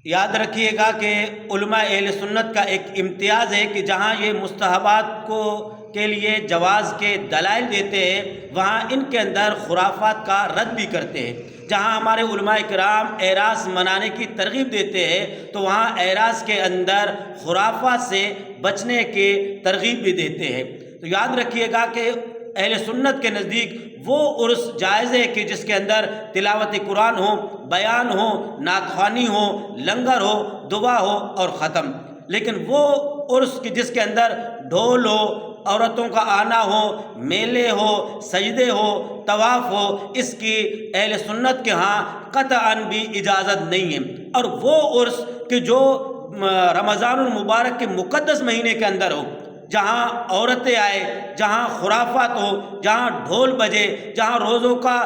یاد رکھیے گا کہ علماء اہل سنت کا ایک امتیاز ہے کہ جہاں یہ مستحبات کے لیے جواز کے دلائل دیتے ہیں، وہاں ان کے اندر خرافات کا رد بھی کرتے ہیں۔ جہاں ہمارے علماء کرام اعراض منانے کی ترغیب دیتے ہیں تو وہاں اعراض کے اندر خرافات سے بچنے کی ترغیب بھی دیتے ہیں۔ تو یاد رکھیے گا کہ اہل سنت کے نزدیک وہ عرس جائز ہے کہ جس کے اندر تلاوت قرآن ہو، بیان ہو، نعت خوانی ہو، لنگر ہو، دعا ہو اور ختم۔ لیکن وہ عرس کی جس کے اندر ڈھول ہو، عورتوں کا آنا ہو، میلے ہو، سجدے ہو، طواف ہو، اس کی اہل سنت کے ہاں قطعاً بھی اجازت نہیں ہے۔ اور وہ عرس کہ جو رمضان المبارک کے مقدس مہینے کے اندر ہو، جہاں عورتیں آئے، جہاں خرافات ہو، جہاں ڈھول بجے، جہاں روزوں کا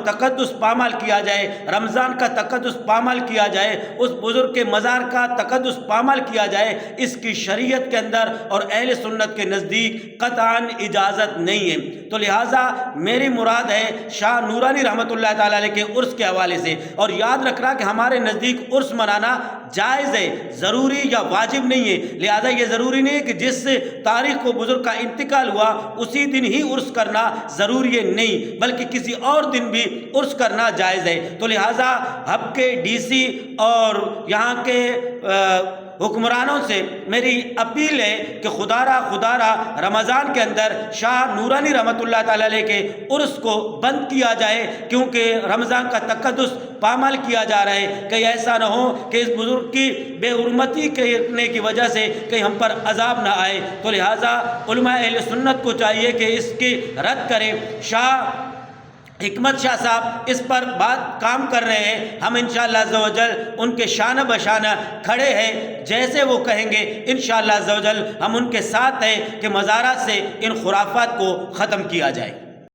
تقدس پامال کیا جائے، رمضان کا تقدس پامال کیا جائے، اس بزرگ کے مزار کا تقدس پامال کیا جائے، اس کی شریعت کے اندر اور اہل سنت کے نزدیک قطعاً اجازت نہیں ہے۔ تو لہٰذا میری مراد ہے شاہ نورانی رحمۃ اللہ تعالیٰ علیہ کے عرس کے حوالے سے، اور یاد رکھنا کہ ہمارے نزدیک عرس منانا جائز ہے، ضروری یا واجب نہیں ہے۔ لہٰذا یہ ضروری نہیں ہے کہ جس تاریخ کو بزرگ کا انتقال ہوا اسی دن ہی عرس کرنا ضروری ہے، نہیں، بلکہ کسی اور دن بھی عرس کرنا جائز ہے۔ تو لہٰذا ہب کے ڈی سی اور یہاں کے حکمرانوں سے میری اپیل ہے کہ خدا را رمضان کے اندر شاہ نورانی رحمۃ اللہ تعالیٰ علیہ کے عرس کو بند کیا جائے، کیونکہ رمضان کا تقدس پامال کیا جا رہا ہے۔ کہیں ایسا نہ ہو کہ اس بزرگ کی بے حرمتی کرنے کی وجہ سے کہیں ہم پر عذاب نہ آئے۔ تو لہٰذا علماء اہل سنت کو چاہیے کہ اس کی رد کریں۔ شاہ حکمت شاہ صاحب اس پر بات کام کر رہے ہیں، ہم انشاءاللہ عز و جل ان کے شانہ بشانہ کھڑے ہیں، جیسے وہ کہیں گے انشاءاللہ عز و جل ہم ان کے ساتھ ہیں کہ مزارات سے ان خرافات کو ختم کیا جائے۔